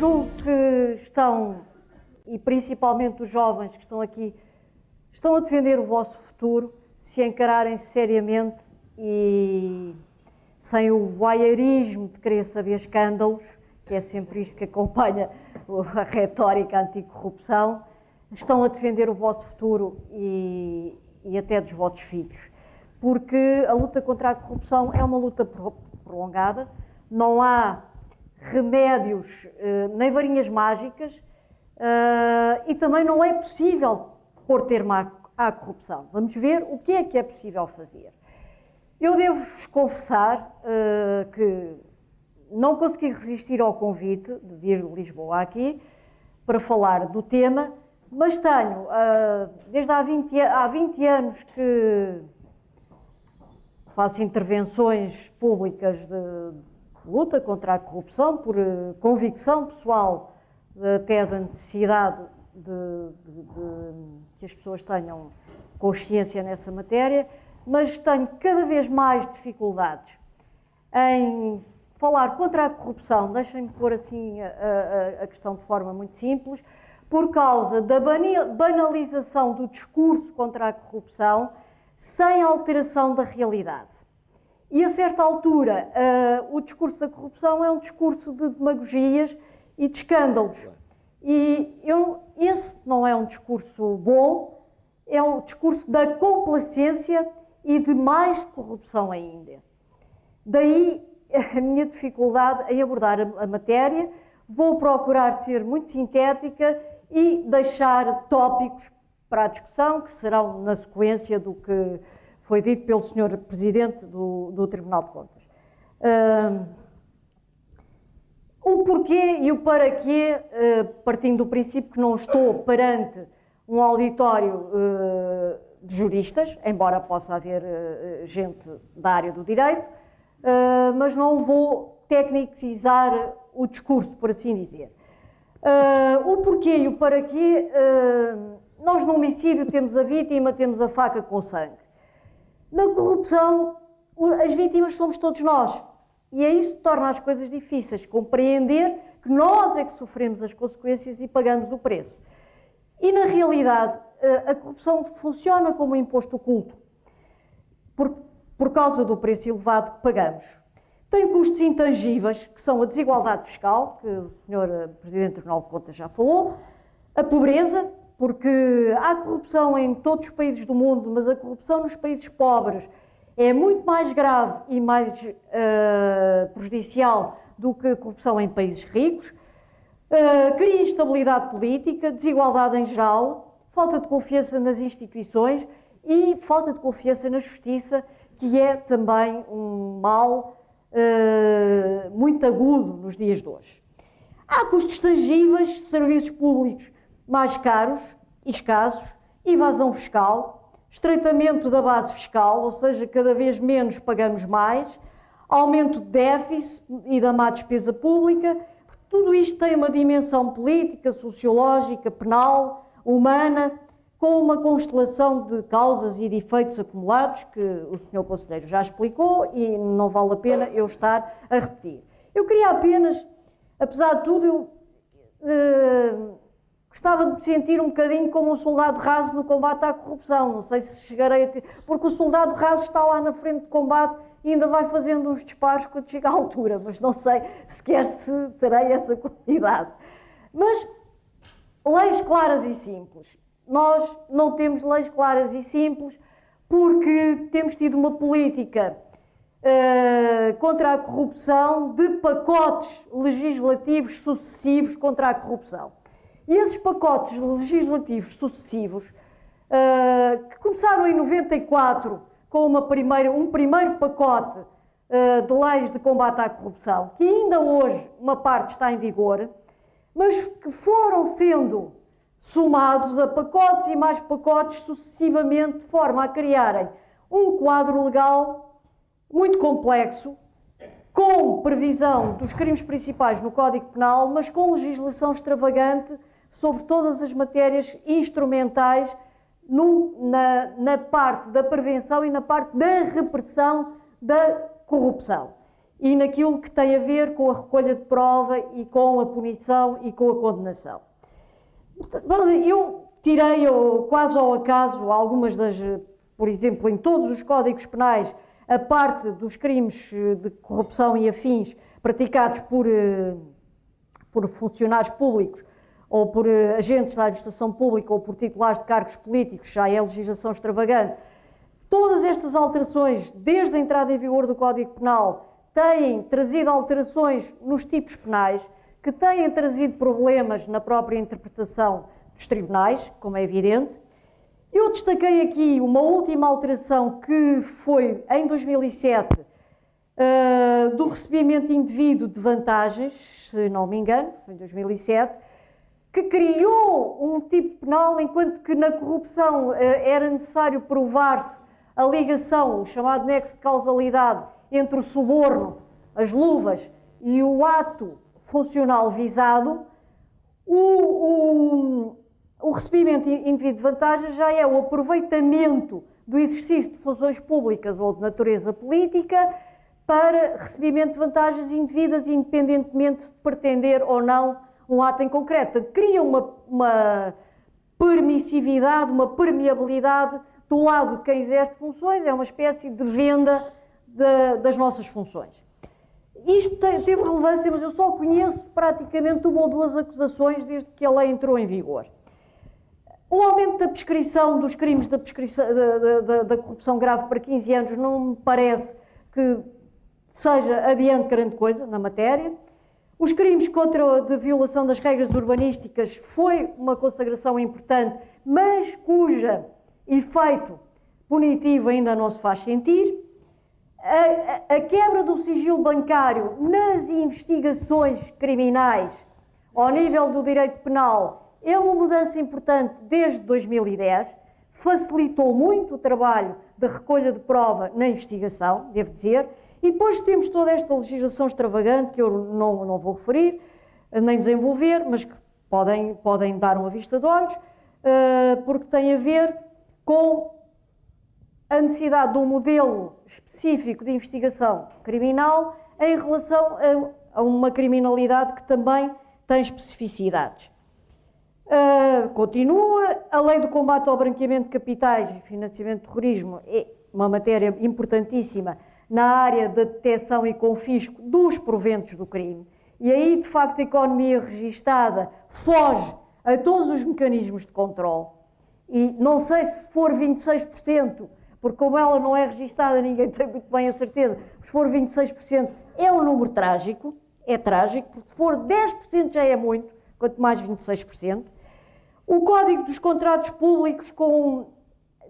julgo que estão, e principalmente os jovens que estão aqui, estão a defender o vosso futuro se encararem seriamente e sem o voyeurismo de querer saber escândalos, que é sempre isto que acompanha a retórica anticorrupção, estão a defender o vosso futuro e até dos vossos filhos. Porque a luta contra a corrupção é uma luta prolongada, não há remédios nem varinhas mágicas e também não é possível pôr termo à corrupção. Vamos ver o que é possível fazer. Eu devo-vos confessar que não consegui resistir ao convite de vir de Lisboa aqui para falar do tema, mas tenho, desde há 20 anos que faço intervenções públicas de luta contra a corrupção, por convicção pessoal até da necessidade de que as pessoas tenham consciência nessa matéria, mas tenho cada vez mais dificuldades em falar contra a corrupção, deixem-me pôr assim a questão de forma muito simples, por causa da banalização do discurso contra a corrupção sem alteração da realidade. E a certa altura, o discurso da corrupção é um discurso de demagogias e de escândalos. E esse não é um discurso bom, é um discurso da complacência e de mais corrupção ainda. Daí a minha dificuldade em abordar a matéria. Vou procurar ser muito sintética e deixar tópicos para a discussão, que serão na sequência do que foi dito pelo Sr. Presidente do Tribunal de Contas. O porquê e o para quê, partindo do princípio que não estou perante um auditório de juristas, embora possa haver gente da área do direito, mas não vou tecnicizar o discurso, por assim dizer. O porquê e o para quê, nós no homicídio temos a vítima, temos a faca com sangue. Na corrupção, as vítimas somos todos nós. E é isso que torna as coisas difíceis, compreender que nós é que sofremos as consequências e pagamos o preço. E na realidade, a corrupção funciona como um imposto oculto, por causa do preço elevado que pagamos. Tem custos intangíveis, que são a desigualdade fiscal, que o Sr. Presidente do Tribunal de Contas já falou, a pobreza, porque há corrupção em todos os países do mundo, mas a corrupção nos países pobres é muito mais grave e mais prejudicial do que a corrupção em países ricos. Cria instabilidade política, desigualdade em geral, falta de confiança nas instituições e falta de confiança na justiça, que é também um mal muito agudo nos dias de hoje. Há custos tangíveis, serviços públicos mais caros e escassos, evasão fiscal, estreitamento da base fiscal, ou seja, cada vez menos pagamos mais, aumento de déficit e da má despesa pública. Tudo isto tem uma dimensão política, sociológica, penal, humana, com uma constelação de causas e de efeitos acumulados que o Sr. Conselheiro já explicou e não vale a pena eu estar a repetir. Eu queria apenas, apesar de tudo, gostava de me sentir um bocadinho como um soldado raso no combate à corrupção. Não sei se chegarei a ter... Porque o soldado raso está lá na frente de combate e ainda vai fazendo uns disparos quando chega à altura, mas não sei sequer se terei essa qualidade. Mas leis claras e simples. Nós não temos leis claras e simples porque temos tido uma política contra a corrupção de pacotes legislativos sucessivos contra a corrupção. E esses pacotes legislativos sucessivos, que começaram em 94 com um primeiro pacote de leis de combate à corrupção, que ainda hoje uma parte está em vigor, mas que foram sendo somados a pacotes e mais pacotes sucessivamente, de forma a criarem um quadro legal muito complexo, com previsão dos crimes principais no Código Penal, mas com legislação extravagante sobre todas as matérias instrumentais na parte da prevenção e na parte da repressão da corrupção. e naquilo que tem a ver com a recolha de prova e com a punição e com a condenação. Eu tirei quase ao acaso algumas das, por exemplo, em todos os códigos penais, a parte dos crimes de corrupção e afins praticados por funcionários públicos ou por agentes da administração pública ou por titulares de cargos políticos, já é legislação extravagante. Todas estas alterações, desde a entrada em vigor do Código Penal, têm trazido alterações nos tipos penais, que têm trazido problemas na própria interpretação dos tribunais, como é evidente. Eu destaquei aqui uma última alteração que foi em 2007, do recebimento indevido de vantagens, se não me engano, foi em 2007, que criou um tipo penal, enquanto que na corrupção era necessário provar-se a ligação, o chamado nexo de causalidade, entre o suborno, as luvas e o ato funcional visado. O recebimento indevido de vantagens já é o aproveitamento do exercício de funções públicas ou de natureza política para recebimento de vantagens indevidas, independentemente de pretender ou não um ato em concreto. Cria uma permissividade, uma permeabilidade do lado de quem exerce funções, é uma espécie de venda das nossas funções. Isto teve relevância, mas eu só conheço praticamente uma ou duas acusações desde que a lei entrou em vigor. O aumento da prescrição dos crimes da corrupção grave para 15 anos não me parece que seja adiante grande coisa na matéria. Os crimes de violação das regras urbanísticas foi uma consagração importante, mas cuja efeito punitivo ainda não se faz sentir. A quebra do sigilo bancário nas investigações criminais ao nível do direito penal é uma mudança importante desde 2010, facilitou muito o trabalho de recolha de prova na investigação, devo dizer, e depois temos toda esta legislação extravagante que eu não vou referir, nem desenvolver, mas que podem dar uma vista de olhos, porque tem a ver com a necessidade de um modelo específico de investigação criminal em relação a uma criminalidade que também tem especificidades. Continua, a lei do combate ao branqueamento de capitais e financiamento de terrorismo é uma matéria importantíssima na área da detecção e confisco dos proventos do crime. E aí, de facto, a economia registada foge a todos os mecanismos de controle. E não sei se for 26%, porque como ela não é registada, ninguém tem muito bem a certeza, se for 26% é um número trágico, é trágico, porque se for 10% já é muito, quanto mais 26%. O Código dos Contratos Públicos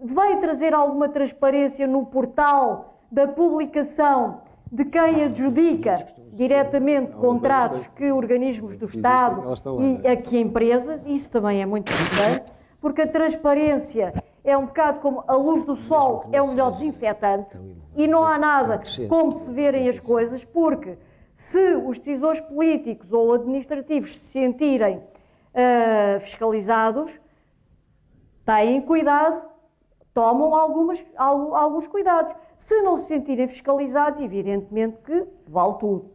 vai trazer alguma transparência no portal da publicação de quem adjudica diretamente contratos que organismos do Estado e a que empresas, isso também é muito importante, porque a transparência é um bocado como a luz do sol é o melhor desinfetante e não há nada como se verem as coisas, porque se os decisores políticos ou administrativos se sentirem fiscalizados, têm cuidado, tomam alguns cuidados. Se não se sentirem fiscalizados, evidentemente que vale tudo.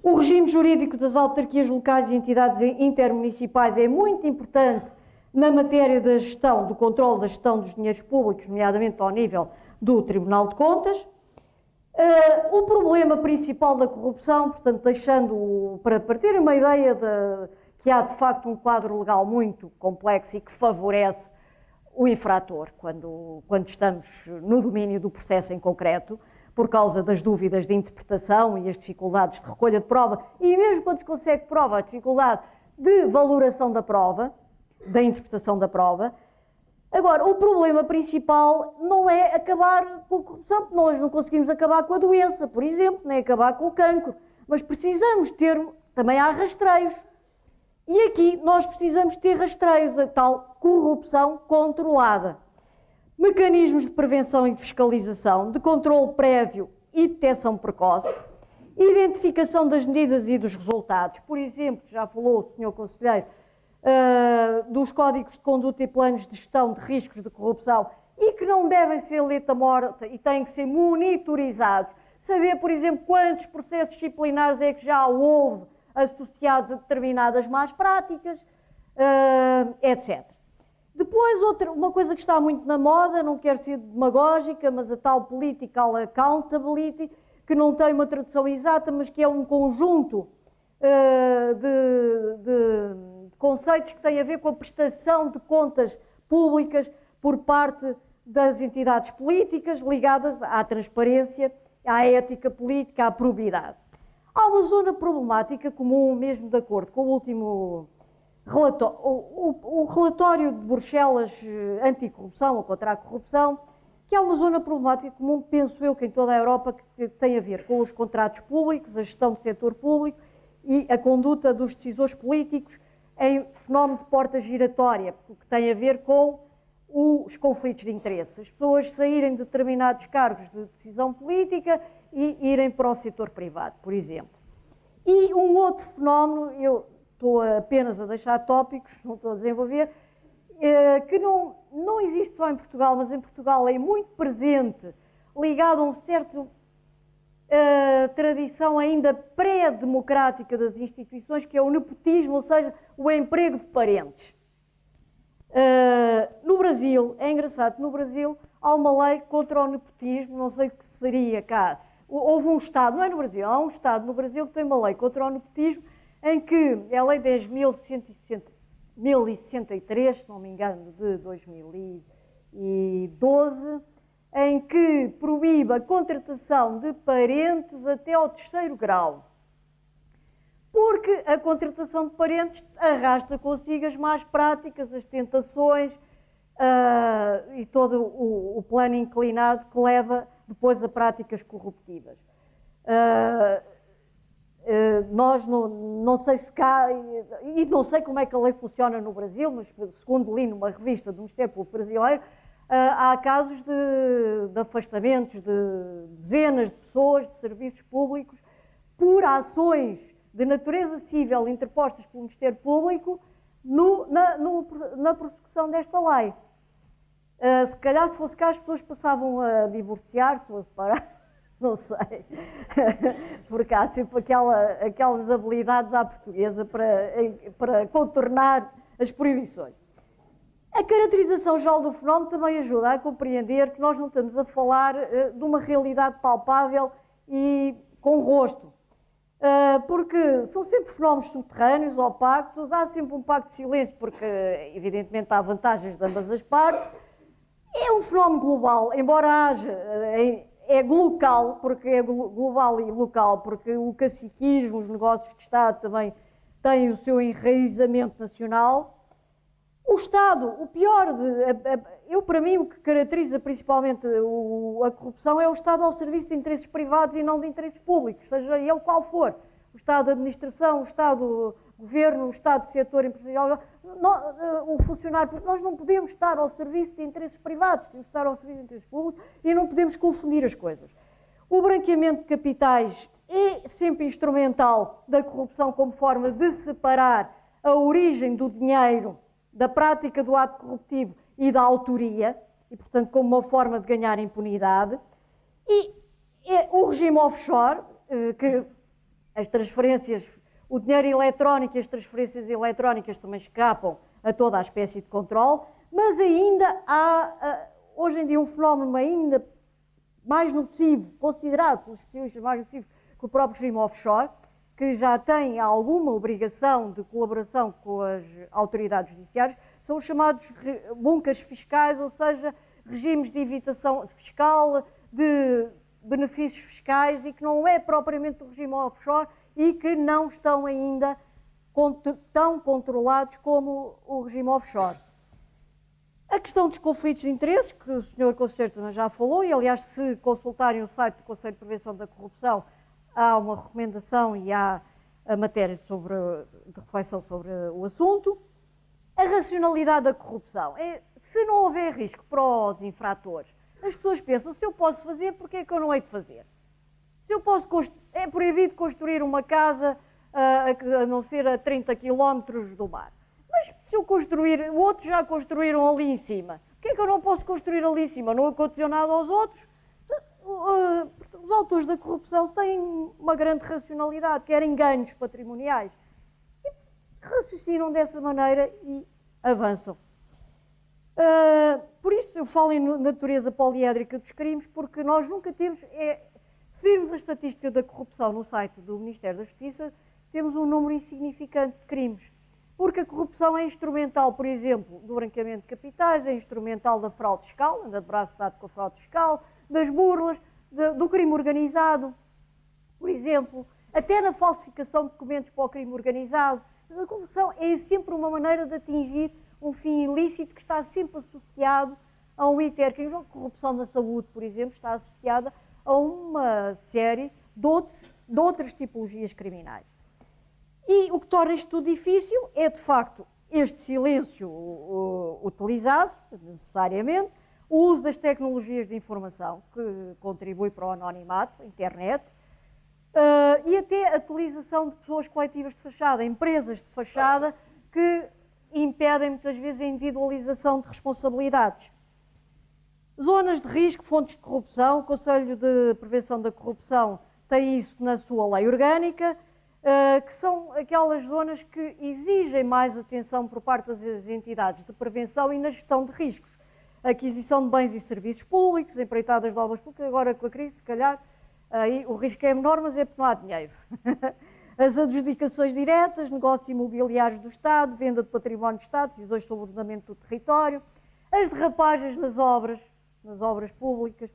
O regime jurídico das autarquias locais e entidades intermunicipais é muito importante na matéria da gestão, do controle da gestão dos dinheiros públicos, nomeadamente ao nível do Tribunal de Contas. O problema principal da corrupção, portanto, para terem uma ideia que há de facto um quadro legal muito complexo e que favorece o infrator, quando estamos no domínio do processo em concreto, por causa das dúvidas de interpretação e as dificuldades de recolha de prova, e mesmo quando se consegue prova, a dificuldade de valoração da prova, da interpretação da prova. Agora, o problema principal não é acabar com a corrupção, porque nós não conseguimos acabar com a doença, por exemplo, nem acabar com o cancro, mas precisamos também há rastreios. E aqui nós precisamos ter rastreios, a tal corrupção controlada. Mecanismos de prevenção e de fiscalização, de controle prévio e detecção precoce, identificação das medidas e dos resultados. Por exemplo, já falou o Sr. Conselheiro, dos códigos de conduta e planos de gestão de riscos de corrupção e que não devem ser letra morta e têm que ser monitorizados saber, por exemplo, quantos processos disciplinares é que já houve associados a determinadas más práticas, etc. Depois, uma coisa que está muito na moda, não quero ser demagógica, mas a tal political accountability, que não tem uma tradução exata, mas que é um conjunto de conceitos que têm a ver com a prestação de contas públicas por parte das entidades políticas ligadas à transparência, à ética política, à probidade. Há uma zona problemática comum, mesmo de acordo com o último relatório, o relatório de Bruxelas anticorrupção ou contra a corrupção, que há uma zona problemática comum, penso eu, que em toda a Europa, que tem a ver com os contratos públicos, a gestão do setor público e a conduta dos decisores políticos em fenómeno de porta giratória, que tem a ver com os conflitos de interesse. As pessoas saírem de determinados cargos de decisão política e irem para o setor privado, por exemplo. E um outro fenómeno, eu estou apenas a deixar tópicos, não estou a desenvolver, que não existe só em Portugal, mas em Portugal é muito presente, ligado a um certo tradição ainda pré-democrática das instituições, que é o nepotismo, ou seja, o emprego de parentes. No Brasil, é engraçado, no Brasil há uma lei contra o nepotismo, não sei o que seria cá. Houve um Estado, não é no Brasil, há um Estado no Brasil que tem uma lei contra o nepotismo, em que é a lei 10.163, se não me engano, de 2012, em que proíbe a contratação de parentes até ao 3º grau. Porque a contratação de parentes arrasta consigo as más práticas, as tentações e todo o plano inclinado que leva depois a práticas corruptivas. Nós não sei se cá, e não sei como é que a lei funciona no Brasil, mas segundo li numa revista do Ministério Público Brasileiro, há casos de afastamentos de dezenas de pessoas de serviços públicos por ações de natureza civil interpostas pelo Ministério Público na prossecução desta lei. Se calhar, se fosse cá, as pessoas passavam a divorciar-se ou a separar, não sei, porque há sempre aquelas habilidades à portuguesa para contornar as proibições. A caracterização geral do fenómeno também ajuda a compreender que nós não estamos a falar de uma realidade palpável e com rosto, porque são sempre fenómenos subterrâneos, opacos, há sempre um pacto de silêncio, porque evidentemente há vantagens de ambas as partes. É um fenómeno global, embora haja, é local, porque é global e local, porque o caciquismo, os negócios de Estado também têm o seu enraizamento nacional. O Estado, o pior, para mim, o que caracteriza principalmente a corrupção é o Estado ao serviço de interesses privados e não de interesses públicos, seja ele qual for. O Estado de administração, o Estado governo, o Estado de setor empresarial, o funcionário, porque nós não podemos estar ao serviço de interesses privados, temos que estar ao serviço de interesses públicos e não podemos confundir as coisas. O branqueamento de capitais é sempre instrumental da corrupção como forma de separar a origem do dinheiro da prática do ato corruptivo e da autoria, e portanto como uma forma de ganhar impunidade. E o regime offshore, que as transferências, o dinheiro eletrónico e as transferências eletrónicas também escapam a toda a espécie de controle, mas ainda há, hoje em dia, um fenómeno ainda mais nocivo, considerado pelos especialistas mais nocivo que o próprio regime offshore, que já tem alguma obrigação de colaboração com as autoridades judiciárias, são os chamados bunkers fiscais, ou seja, regimes de evitação fiscal, de benefícios fiscais, e que não é propriamente do regime offshore e que não estão ainda tão controlados como o regime offshore. A questão dos conflitos de interesses, que o Sr. Conselheiro também já falou, e aliás, se consultarem o site do Conselho de Prevenção da Corrupção, há uma recomendação e há a matéria de reflexão sobre o assunto. A racionalidade da corrupção. Se não houver risco para os infratores, as pessoas pensam, se eu posso fazer, porque é que eu não hei de fazer? Se eu posso é proibido construir uma casa a não ser a 30 km do mar. Mas se eu construir, outros já construíram ali em cima. Por que é que eu não posso construir ali em cima? Não aconteceu nada aos outros? os autores da corrupção têm uma grande racionalidade, querem ganhos patrimoniais. E raciocinam dessa maneira e avançam. Por isso eu falo em natureza poliédrica dos crimes, porque nós nunca temos... se virmos a estatística da corrupção no site do Ministério da Justiça, temos um número insignificante de crimes. Porque a corrupção é instrumental, por exemplo, do branqueamento de capitais, é instrumental da fraude fiscal, anda de braço dado com a fraude fiscal, das burlas, do crime organizado, por exemplo, até na falsificação de documentos para o crime organizado. A corrupção é sempre uma maneira de atingir um fim ilícito que está sempre associado a um intercâmbio. A corrupção na saúde, por exemplo, está associada a uma série de outras tipologias criminais. E o que torna isto tudo difícil é, de facto, este silêncio utilizado, necessariamente, o uso das tecnologias de informação, que contribui para o anonimato, a internet, e até a utilização de pessoas coletivas de fachada, empresas de fachada, que impedem muitas vezes a individualização de responsabilidades. Zonas de risco, fontes de corrupção, o Conselho de Prevenção da Corrupção tem isso na sua lei orgânica, que são aquelas zonas que exigem mais atenção por parte das entidades de prevenção e na gestão de riscos. Aquisição de bens e serviços públicos, empreitadas de obras públicas, agora com a crise, se calhar, aí o risco é menor, mas é porque não há dinheiro. As adjudicações diretas, negócios imobiliários do Estado, venda de património do Estado, decisões sobre o ordenamento do território, as derrapagens nas obras públicas,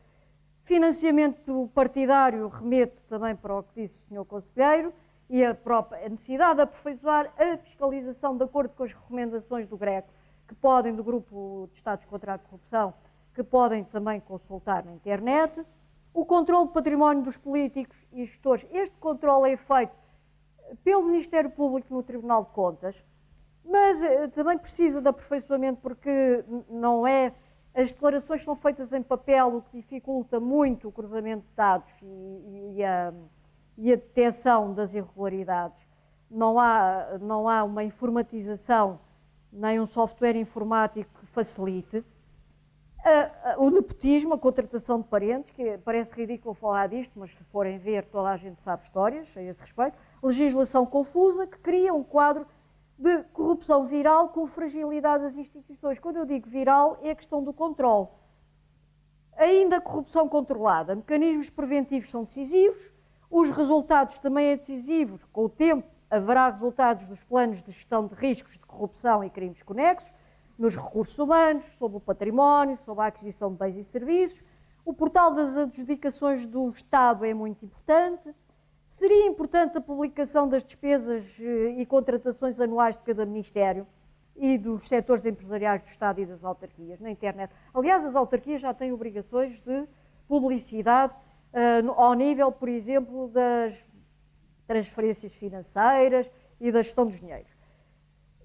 financiamento partidário, remeto também para o que disse o Sr. Conselheiro, e a necessidade de aperfeiçoar a fiscalização de acordo com as recomendações do GRECO, que podem, do Grupo de Estados contra a Corrupção, que podem também consultar na internet. O controle do património dos políticos e gestores. Este controle é feito pelo Ministério Público no Tribunal de Contas, mas também precisa de aperfeiçoamento porque não é... As declarações são feitas em papel, o que dificulta muito o cruzamento de dados e a detecção das irregularidades. Não há uma informatização, nem um software informático que facilite. O nepotismo, a contratação de parentes, que parece ridículo falar disto, mas se forem ver, toda a gente sabe histórias a esse respeito. Legislação confusa, que cria um quadro de corrupção viral com fragilidade das instituições. Quando eu digo viral, é a questão do controle. Ainda a corrupção controlada. Mecanismos preventivos são decisivos, os resultados também é decisivos. Com o tempo, haverá resultados dos planos de gestão de riscos de corrupção e crimes conexos, nos recursos humanos, sobre o património, sobre a aquisição de bens e serviços. O portal das adjudicações do Estado é muito importante. Seria importante a publicação das despesas e contratações anuais de cada Ministério e dos setores empresariais do Estado e das autarquias na internet. Aliás, as autarquias já têm obrigações de publicidade ao nível, por exemplo, das transferências financeiras e da gestão dos dinheiros.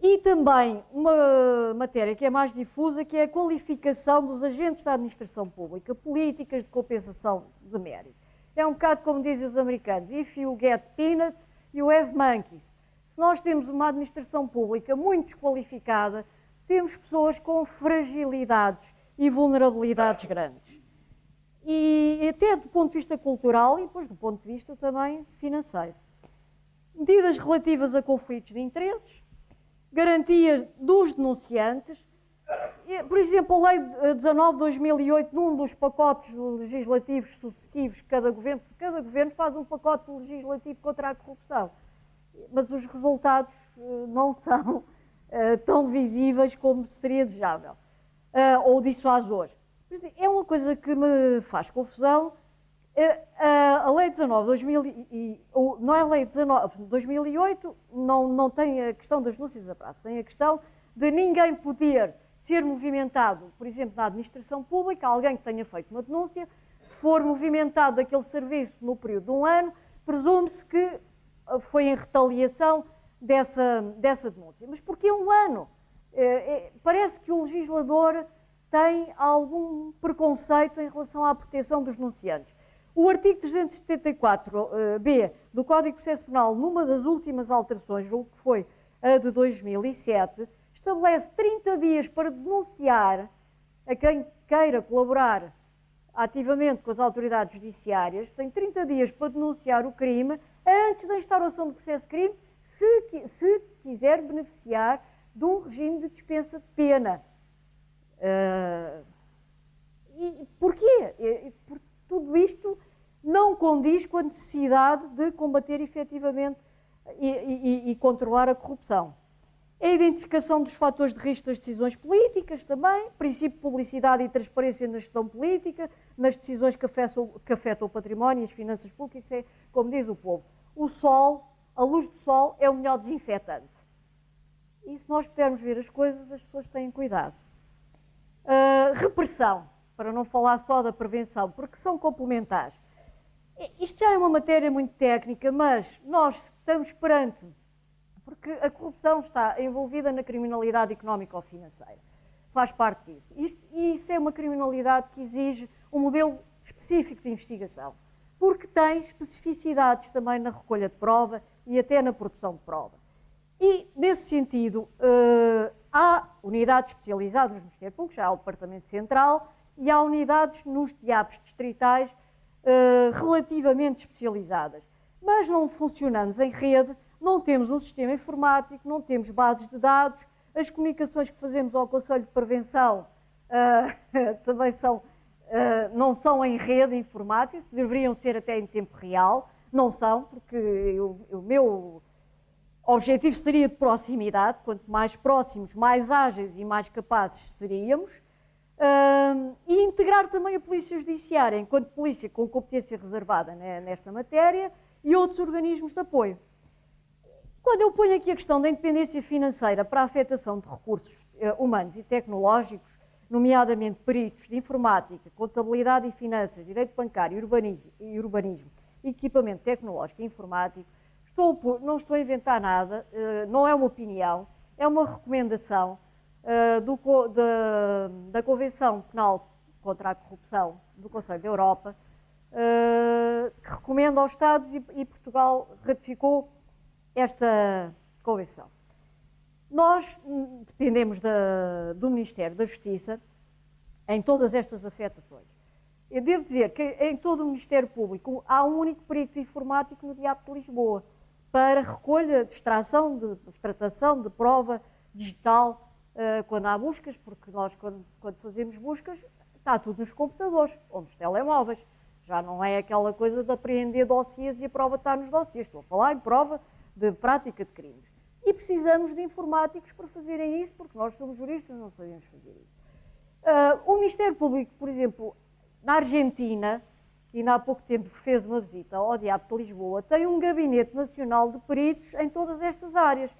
E também uma matéria que é mais difusa, que é a qualificação dos agentes da administração pública, políticas de compensação de mérito. É um bocado como dizem os americanos, if you get peanuts, you have monkeys. Se nós temos uma administração pública muito desqualificada, temos pessoas com fragilidades e vulnerabilidades grandes. E até do ponto de vista cultural e depois do ponto de vista também financeiro. Medidas relativas a conflitos de interesses, garantias dos denunciantes. Por exemplo, a Lei 19 de 2008, num dos pacotes legislativos sucessivos que cada governo faz um pacote legislativo contra a corrupção. Mas os resultados não são tão visíveis como seria desejável, ou dissuasores. É uma coisa que me faz confusão. A Lei 19 de não é a Lei 19 de 2008, não tem a questão das denúncias a prazo, tem a questão de ninguém poder ser movimentado, por exemplo, na administração pública, alguém que tenha feito uma denúncia, se for movimentado daquele serviço no período de um ano, presume-se que foi em retaliação dessa denúncia. Mas porquê um ano? Parece que o legislador tem algum preconceito em relação à proteção dos denunciantes. O artigo 374b do Código de Processo Penal, numa das últimas alterações, julgo que foi a de 2007, estabelece 30 dias para denunciar a quem queira colaborar ativamente com as autoridades judiciárias, tem 30 dias para denunciar o crime antes da instauração do processo de crime, se quiser beneficiar de um regime de dispensa de pena. E porquê? Porque tudo isto não condiz com a necessidade de combater efetivamente e controlar a corrupção. A identificação dos fatores de risco das decisões políticas também, princípio de publicidade e transparência na gestão política, nas decisões que afetam o património e as finanças públicas, isso é como diz o povo. O sol, a luz do sol é o melhor desinfetante. E se nós pudermos ver as coisas, as pessoas têm cuidado. Repressão, para não falar só da prevenção, porque são complementares. Isto já é uma matéria muito técnica, mas nós estamos perante, porque a corrupção está envolvida na criminalidade económica ou financeira, faz parte disso. E isso é uma criminalidade que exige um modelo específico de investigação, porque tem especificidades também na recolha de prova e até na produção de prova. E, nesse sentido, há unidades especializadas no Ministério Público, já há o Departamento Central, e há unidades nos DIAPs distritais relativamente especializadas. Mas não funcionamos em rede, não temos um sistema informático, não temos bases de dados, as comunicações que fazemos ao Conselho de Prevenção também não são em rede informática, deveriam ser até em tempo real, não são, porque o meu objetivo seria de proximidade, quanto mais próximos, mais ágeis e mais capazes seríamos, e integrar também a Polícia Judiciária, enquanto polícia com competência reservada nesta matéria, e outros organismos de apoio. Quando eu ponho aqui a questão da independência financeira para a afetação de recursos humanos e tecnológicos, nomeadamente peritos de informática, contabilidade e finanças, direito bancário e urbanismo, equipamento tecnológico e informático, não estou a inventar nada, não é uma opinião, é uma recomendação da Convenção Penal contra a Corrupção do Conselho da Europa, que recomenda aos Estados e Portugal ratificou esta convenção. Nós dependemos do Ministério da Justiça em todas estas afetações. Eu devo dizer que em todo o Ministério Público há um único perito informático no DIAP de Lisboa para recolha, extração, extratação de prova digital quando há buscas, porque nós quando fazemos buscas está tudo nos computadores ou nos telemóveis. Já não é aquela coisa de apreender dossiês e a prova está nos dossiês. Estou a falar em prova de prática de crimes. E precisamos de informáticos para fazerem isso, porque nós somos juristas e não sabemos fazer isso. O Ministério Público, por exemplo, na Argentina, que ainda há pouco tempo fez uma visita ao DIAP de Lisboa, tem um gabinete nacional de peritos em todas estas áreas,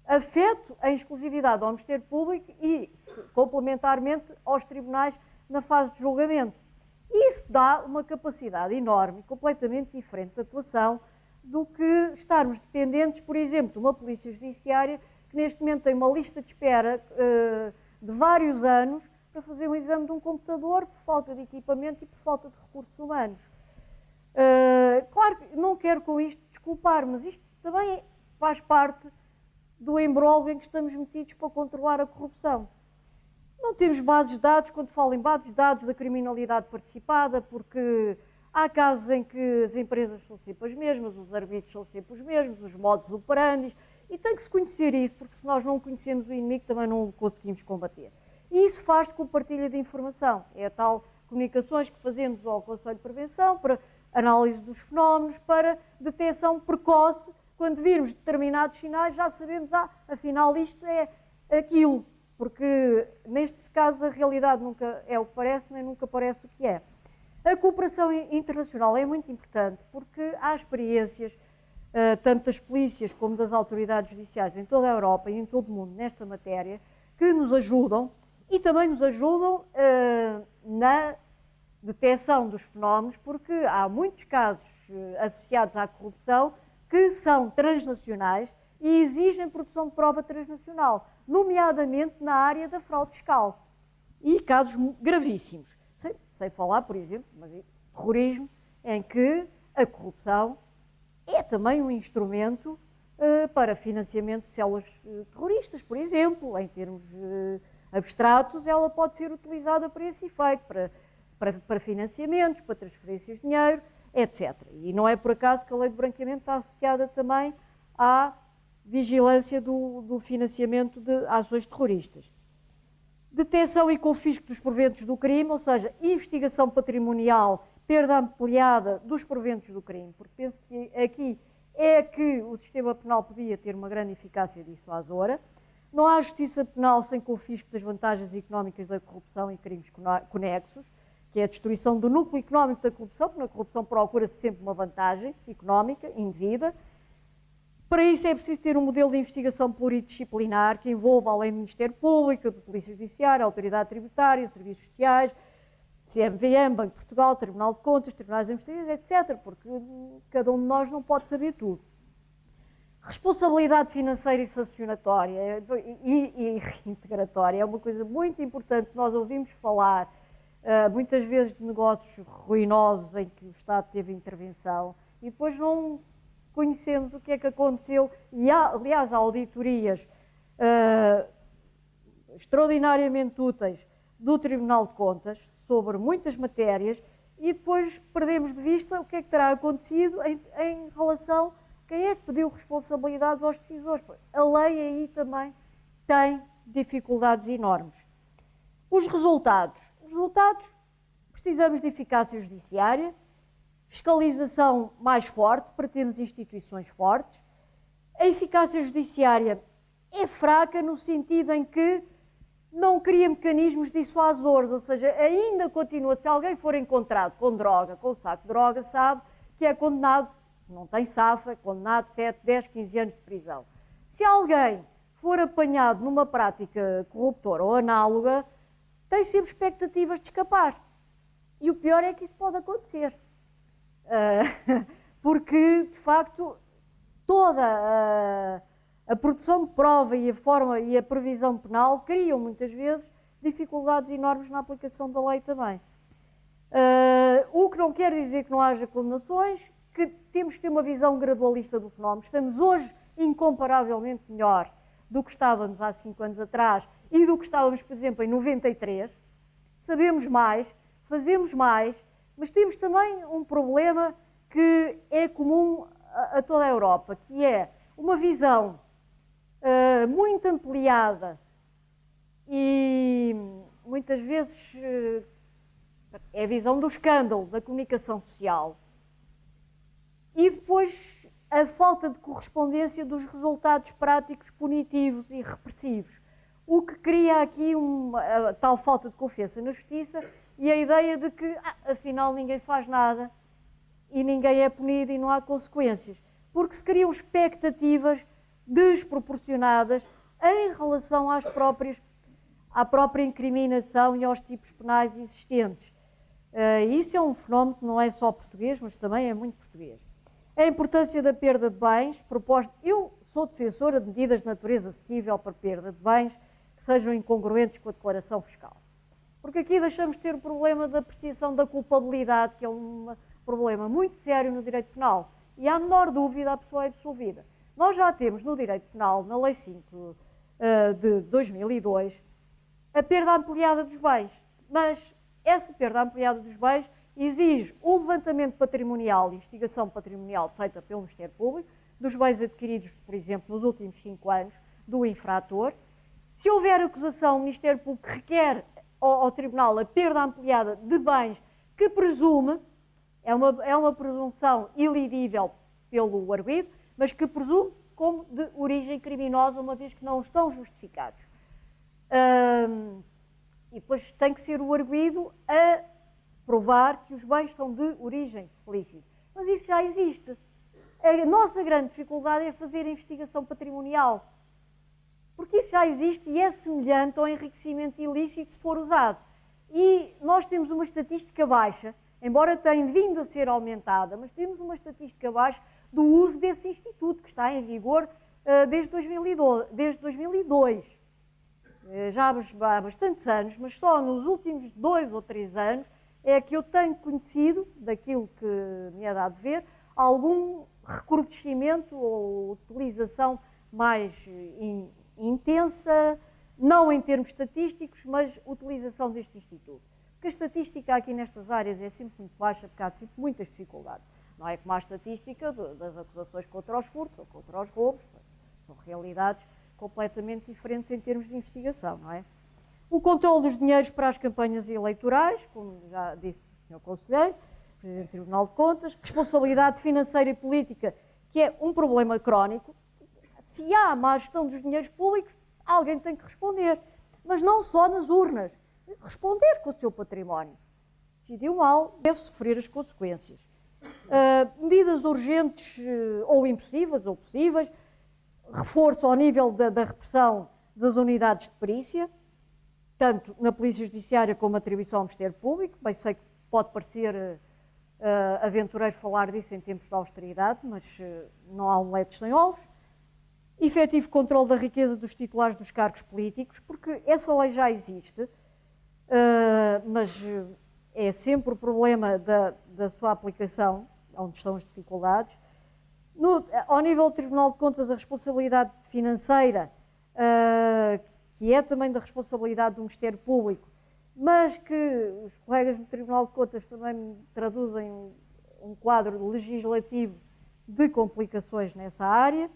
afeto em exclusividade ao Ministério Público e, complementarmente, aos tribunais na fase de julgamento. Isso dá uma capacidade enorme, completamente diferente de atuação do que estarmos dependentes, por exemplo, de uma polícia judiciária que neste momento tem uma lista de espera de vários anos para fazer um exame de um computador por falta de equipamento e por falta de recursos humanos. Claro que não quero com isto desculpar, mas isto também faz parte do embrolho em que estamos metidos para controlar a corrupção. Não temos bases de dados, quando falo em bases de dados da criminalidade participada, porque há casos em que as empresas são sempre as mesmas, os arbitros são sempre os mesmos, os modus operandi, e tem que se conhecer isso, porque se nós não conhecemos o inimigo também não o conseguimos combater. E isso faz-se com partilha de informação. É a tal comunicações que fazemos ao Conselho de Prevenção para análise dos fenómenos, para detecção precoce. Quando virmos determinados sinais, já sabemos, afinal isto é aquilo. Porque, neste caso, a realidade nunca é o que parece, nem nunca parece o que é. A cooperação internacional é muito importante, porque há experiências, tanto das polícias como das autoridades judiciais em toda a Europa e em todo o mundo nesta matéria, que nos ajudam e também nos ajudam na detecção dos fenómenos, porque há muitos casos associados à corrupção que são transnacionais e exigem produção de prova transnacional, nomeadamente na área da fraude fiscal. E casos gravíssimos. Sem falar, por exemplo, mas terrorismo, em que a corrupção é também um instrumento para financiamento de células terroristas, por exemplo, em termos abstratos, ela pode ser utilizada para esse efeito, para para financiamentos, para transferências de dinheiro, etc. E não é por acaso que a lei de branqueamento está associada também à vigilância do financiamento de ações terroristas. Detecção e confisco dos proventos do crime, ou seja, investigação patrimonial, perda ampliada dos proventos do crime, porque penso que aqui é que o sistema penal podia ter uma grande eficácia dissuasora. Não há justiça penal sem confisco das vantagens económicas da corrupção e crimes conexos, que é a destruição do núcleo económico da corrupção, porque na corrupção procura-se sempre uma vantagem económica indevida. Para isso é preciso ter um modelo de investigação pluridisciplinar que envolva, além do Ministério Público, da Polícia Judiciária, a Autoridade Tributária, Serviços Sociais, CMVM, Banco de Portugal, Tribunal de Contas, Tribunais de Investigação, etc., porque cada um de nós não pode saber tudo. Responsabilidade financeira e sancionatória e reintegratória é uma coisa muito importante. Nós ouvimos falar muitas vezes de negócios ruinosos em que o Estado teve intervenção e depois não conhecemos o que é que aconteceu. E aliás, há auditorias extraordinariamente úteis do Tribunal de Contas sobre muitas matérias e depois perdemos de vista o que é que terá acontecido em relação a quem é que pediu responsabilidades aos decisores. A lei aí também tem dificuldades enormes. Os resultados. Os resultados, precisamos de eficácia judiciária, fiscalização mais forte para termos instituições fortes. A eficácia judiciária é fraca no sentido em que não cria mecanismos dissuasores, ou seja, ainda continua, se alguém for encontrado com droga, com um saco de droga, sabe que é condenado, não tem safra, é condenado 7, 10, 15 anos de prisão. Se alguém for apanhado numa prática corruptora ou análoga, tem sempre expectativas de escapar. E o pior é que isso pode acontecer. Porque, de facto, toda a produção de prova e a forma e a previsão penal criam, muitas vezes, dificuldades enormes na aplicação da lei também. O que não quer dizer que não haja condenações, que temos que ter uma visão gradualista do fenómeno. Estamos hoje incomparavelmente melhor do que estávamos há 5 anos atrás e do que estávamos, por exemplo, em 93. Sabemos mais, fazemos mais, mas temos também um problema que é comum a toda a Europa, que é uma visão muito ampliada e muitas vezes é a visão do escândalo, da comunicação social. E depois a falta de correspondência dos resultados práticos punitivos e repressivos, o que cria aqui uma tal falta de confiança na justiça e a ideia de que, afinal, ninguém faz nada e ninguém é punido e não há consequências, porque se criam expectativas desproporcionadas em relação à própria incriminação e aos tipos penais existentes. Isso é um fenómeno que não é só português, mas também é muito português. A importância da perda de bens, eu sou defensora de medidas de natureza acessível para perda de bens que sejam incongruentes com a declaração fiscal. Porque aqui deixamos de ter o problema da apreciação da culpabilidade, que é um problema muito sério no direito penal. E à menor dúvida a pessoa é absolvida. Nós já temos no direito penal, na Lei 5 de 2002, a perda ampliada dos bens. Mas essa perda ampliada dos bens exige o levantamento patrimonial e investigação patrimonial feita pelo Ministério Público, dos bens adquiridos, por exemplo, nos últimos 5 anos, do infrator. Se houver acusação, o Ministério Público requer ao Tribunal a perda ampliada de bens que presume, é uma presunção ilidível pelo arguido, mas que presume como de origem criminosa, uma vez que não estão justificados. E depois tem que ser o arguido a provar que os bens são de origem lícita. Mas isso já existe. A nossa grande dificuldade é fazer a investigação patrimonial. Porque isso já existe e é semelhante ao enriquecimento ilícito se for usado. E nós temos uma estatística baixa, embora tenha vindo a ser aumentada, mas temos uma estatística baixa do uso desse instituto, que está em vigor desde 2002. Já há bastantes anos, mas só nos últimos 2 ou 3 anos é que eu tenho conhecido, daquilo que me é dado ver, algum recrudescimento ou utilização mais intensa não em termos estatísticos, mas utilização deste instituto. Porque a estatística aqui nestas áreas é sempre muito baixa, porque há sempre muitas dificuldades. Não é como a estatística das acusações contra os furtos ou contra os roubos, são realidades completamente diferentes em termos de investigação, não é? O controle dos dinheiros para as campanhas eleitorais, como já disse o Sr. Conselheiro, Presidente do Tribunal de Contas, responsabilidade financeira e política, que é um problema crónico. Se há má gestão dos dinheiros públicos, alguém tem que responder, mas não só nas urnas, responder com o seu património. Decidiu mal, deve sofrer as consequências. Medidas urgentes ou impossíveis ou possíveis, reforço ao nível da repressão das unidades de perícia, tanto na Polícia Judiciária como atribuição ao Ministério Público. Bem, sei que pode parecer aventureiro falar disso em tempos de austeridade, mas não há omeletes sem ovos. Efetivo controle da riqueza dos titulares dos cargos políticos, porque essa lei já existe, mas é sempre o problema da sua aplicação, onde estão as dificuldades. Ao nível do Tribunal de Contas, a responsabilidade financeira, que é também da responsabilidade do Ministério Público, mas que os colegas do Tribunal de Contas também traduzem um quadro legislativo de complicações nessa área.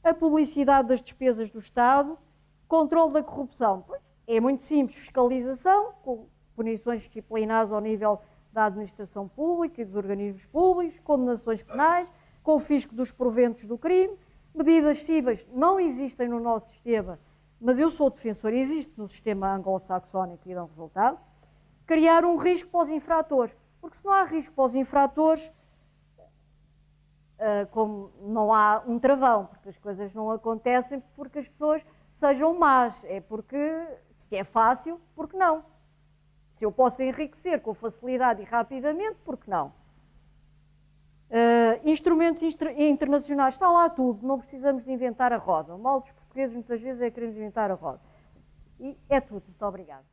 A publicidade das despesas do Estado, controle da corrupção. Pois, é muito simples, fiscalização, com punições disciplinares ao nível da administração pública e dos organismos públicos, condenações penais, confisco dos proventos do crime, medidas cíveis não existem no nosso sistema, mas eu sou defensor, existe no sistema anglo-saxónico e dão resultado. Criar um risco para os infratores, porque se não há risco para os infratores, como não há um travão, porque as coisas não acontecem porque as pessoas sejam más, é porque, se é fácil, porque não? Se eu posso enriquecer com facilidade e rapidamente, porque não? Instrumentos internacionais, está lá tudo, não precisamos de inventar a roda. O mal dos portugueses muitas vezes é queremos inventar a roda. E é tudo, muito obrigada.